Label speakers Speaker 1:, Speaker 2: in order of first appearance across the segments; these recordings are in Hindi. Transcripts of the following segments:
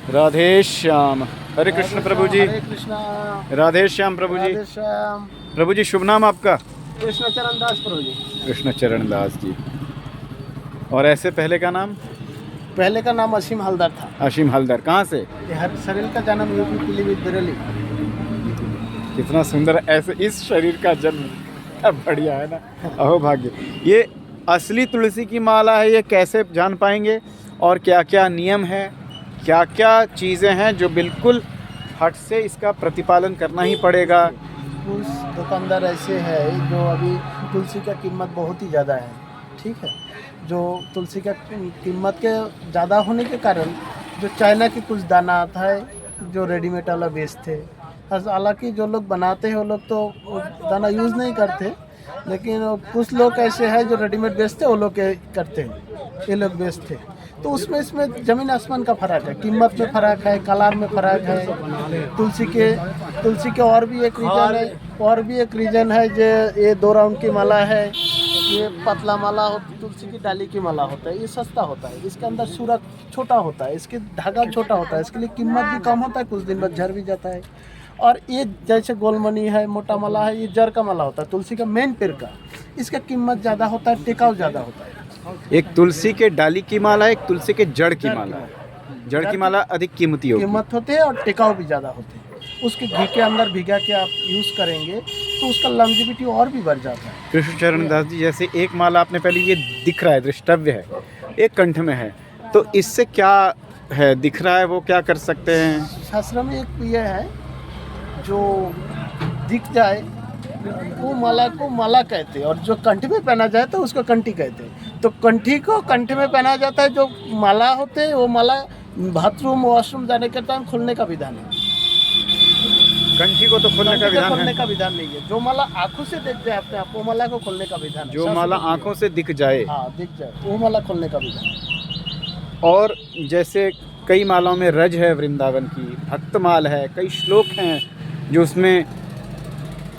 Speaker 1: राधे श्याम। हरे कृष्ण प्रभु जी।
Speaker 2: हरे कृष्णा।
Speaker 1: राधे श्याम प्रभु जी।
Speaker 2: राधे श्याम।
Speaker 1: प्रभु जी शुभ नाम आपका?
Speaker 2: कृष्ण चरण दास प्रभु जी।
Speaker 1: कृष्ण चरण दास जी। और ऐसे पहले का नाम?
Speaker 2: पहले का नाम असीम हलदर था।
Speaker 1: असीम हलदर। कहाँ से?
Speaker 2: ये हर शरीर का जन्म यूपी पीलीभीत बरेली।
Speaker 1: कितना सुंदर ऐसे इस शरीर का जन्म। क्या बढ़िया है ना। अहो भाग्य। ये असली तुलसी की माला है, ये कैसे जान पाएंगे? और क्या क्या नियम है, क्या क्या चीज़ें हैं जो बिल्कुल हट से इसका प्रतिपालन करना ही पड़ेगा?
Speaker 2: कुछ दुकानदार ऐसे है जो अभी तुलसी का कीमत बहुत ही ज़्यादा है, ठीक है। जो तुलसी का कीमत के ज़्यादा होने के कारण जो चाइना के कुछ दाना आता है जो रेडीमेड वाला बेचते हैं। हालांकि जो लोग बनाते हैं वो लोग तो वो दाना यूज़ नहीं करते, लेकिन कुछ लोग ऐसे हैं जो रेडीमेड बेचते हैं, वो लोग करते हैं, ये लोग बेचते हैं। तो उसमें इसमें ज़मीन आसमान का फ़र्क है, कीमत में फ़र्क है, कलर में फ़र्क है। तुलसी के और भी एक रीज़न है जो ये 2 राउंड की माला है, ये पतला माला होती, तुलसी की डाली की माला होता है, ये सस्ता होता है, इसके अंदर सूरत छोटा होता है, इसके धागा छोटा होता है, इसके लिए कीमत भी कम होता है, कुछ दिन बाद झड़ भी जाता है। और ये जैसे गोलमनी है, मोटा माला है, ये जड़ का माला होता है, तुलसी का मेन पेड़ का, इसका कीमत ज़्यादा होता है, टिकाऊ ज़्यादा होता है।
Speaker 1: एक तुलसी के डाली की माला है, एक तुलसी के जड़ की माला है। जड़ की माला अधिक कीमती होगी।
Speaker 2: कीमत होते हैं और टिकाऊ भी ज़्यादा होते हैं। उसके घी के अंदर भिगा के आप यूज़ करेंगे तो उसका लॉन्जेविटी और भी बढ़ जाता है।
Speaker 1: कृष्ण चरण दास जी, जैसे एक माला आपने पहले ये दिख रहा है, दृष्टव्य है, एक कंठ में है, तो इससे क्या है दिख रहा है, वो क्या कर सकते हैं?
Speaker 2: शास्त्र में एक ये है जो दिख जाए वो माला को माला कहते हैं, और जो कंठ में पहना जाए तो उसको कंठी कहते हैं। तो कंठी को कंठ में पहना जाता है, जो माला होते हैं वो माला बाथरूम वॉशरूम जाने के टाइम खोलने का विधान है।
Speaker 1: कंठी को तो खोलने का विधान
Speaker 2: खोलने
Speaker 1: है।
Speaker 2: का विधान नहीं है। जो माला आंखों से दिख जाए अपने आप, वो माला को खोलने का विधान है।
Speaker 1: जो माला आंखों से दिख जाए,
Speaker 2: हाँ दिख जाए, वो माला खोलने का विधान है।
Speaker 1: और जैसे कई मालाओं में रज है वृंदावन की, भक्तमाल है, कई श्लोक हैं जो उसमें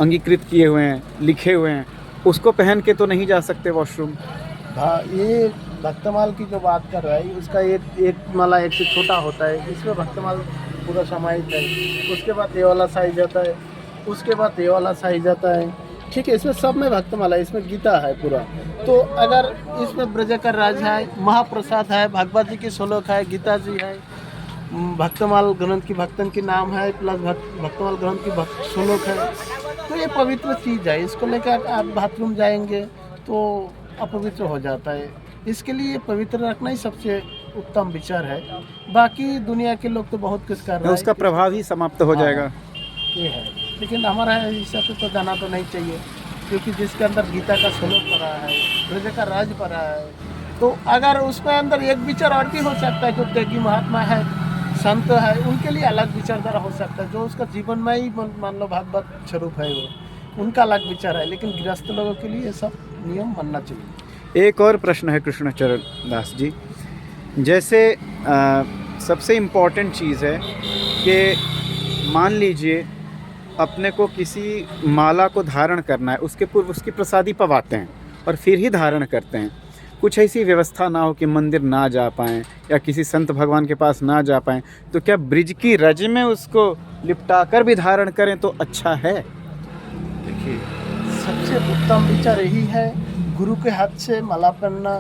Speaker 1: अंगीकृत किए हुए हैं, लिखे हुए हैं, उसको पहन के तो नहीं जा सकते वॉशरूम?
Speaker 2: हाँ, ये भक्तमाल की जो बात कर रहा है, उसका एक माला एक से छोटा होता है, इसमें भक्तमाल पूरा समाहित है। उसके बाद ये वाला साइज आता है, उसके बाद ये वाला साइज आता है, ठीक है। इसमें सब में भक्तमाला है, इसमें गीता है पूरा। तो अगर इसमें ब्रज का राज है, महाप्रसाद है, भागवत जी की श्लोक है, गीता जी है, भक्तमाल ग्रंथ की भक्तन की नाम है, प्लस भक्तमाल ग्रंथ की श्लोक है, तो ये पवित्र चीज़ है। इसको लेकर आप बाथरूम जाएंगे तो अपवित्र हो जाता है। इसके लिए पवित्र रखना ही सबसे उत्तम विचार है। बाकी दुनिया के लोग तो बहुत कुछ कर रहे हैं,
Speaker 1: उसका प्रभाव ही समाप्त हो जाएगा।
Speaker 2: ये है, लेकिन हमारा हिसाब से तो जाना तो नहीं चाहिए, क्योंकि जिसके अंदर गीता का श्लोक पढ़ा है, ब्रज का राज पढ़ा है, तो अगर उसमें अंदर एक विचार और भी हो सकता है, जो त्यागी महात्मा है, संत है, उनके लिए अलग विचारधारा हो सकता है, जो उसका जीवन में ही मान लो भागवत स्वरूप है, वो उनका अलग विचार है। लेकिन गृहस्थ लोगों के लिए ये सब नियम मानना चाहिए।
Speaker 1: एक और प्रश्न है कृष्ण चरण दास जी, जैसे सबसे इम्पॉर्टेंट चीज़ है कि मान लीजिए अपने को किसी माला को धारण करना है, उसके पूर्व उसकी प्रसादी पवाते हैं और फिर ही धारण करते हैं। कुछ ऐसी व्यवस्था ना हो कि मंदिर ना जा पाएँ या किसी संत भगवान के पास ना जा पाएँ, तो क्या ब्रिज की रज में उसको लिपटा कर भी धारण करें तो अच्छा है?
Speaker 2: देखिए, सबसे उत्तम विचार यही है, गुरु के हाथ से माला पहनना,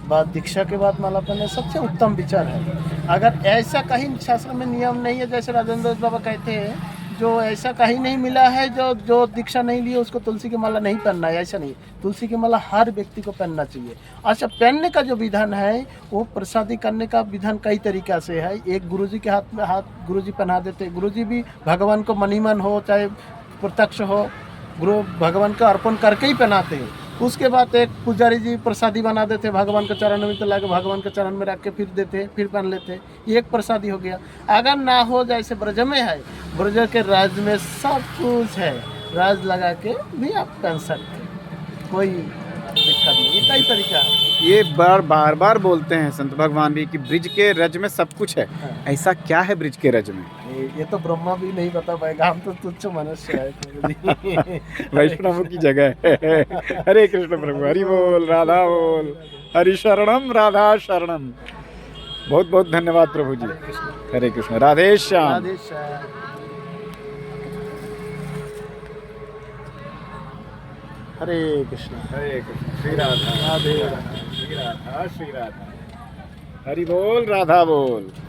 Speaker 2: बाद दीक्षा के बाद माला पहनना सबसे उत्तम विचार है। अगर ऐसा कहीं शास्त्र में नियम नहीं है, जैसे राजेंद्र बाबा कहते हैं, जो ऐसा कहीं नहीं मिला है, जो दीक्षा नहीं ली उसको तुलसी की माला नहीं पहनना है, ऐसा नहीं। तुलसी की माला हर व्यक्ति को पहनना चाहिए। अच्छा, पहनने का जो विधान है वो प्रसादी करने का विधान कई तरीक़ा से है। एक गुरुजी के हाथ में गुरुजी पहना देते, गुरुजी भी भगवान को मनीमन हो चाहे प्रत्यक्ष हो, गुरु भगवान का अर्पण करके ही पहनाते हैं। उसके बाद एक पुजारी जी प्रसादी बना देते, भगवान के चरण में तो ला के भगवान के चरण में रख के फिर देते, फिर पहन लेते, ये एक प्रसादी हो गया। अगर ना हो, जैसे ब्रज में है, ब्रज के राज में सब कुछ है, राज लगा के भी आप पहन सकते हैं, कोई दिक्कत नहीं। ये कई तरीका है।
Speaker 1: ये बार बार बोलते हैं संत भगवान भी कि ब्रिज के रज में सब कुछ है।
Speaker 2: हाँ।
Speaker 1: ऐसा क्या है ब्रिज के रज में?
Speaker 2: ये तो ब्रह्मा भी नहीं बता पाएगा, हम तो तुच्छ मनुष्य है।
Speaker 1: वैष्णवों की जगह है। हरे कृष्ण प्रभु, हरि बोल, राधा बोल, हरि शरणम राधा शरणम। बहुत बहुत धन्यवाद प्रभु जी। हरे कृष्ण, राधे श्याम।
Speaker 2: राधे श्याम। हरे कृष्ण।
Speaker 1: हरे कृष्ण, श्री राधा
Speaker 2: राधे
Speaker 1: श्री राधा श्री राधा। हरि बोल, राधा बोल।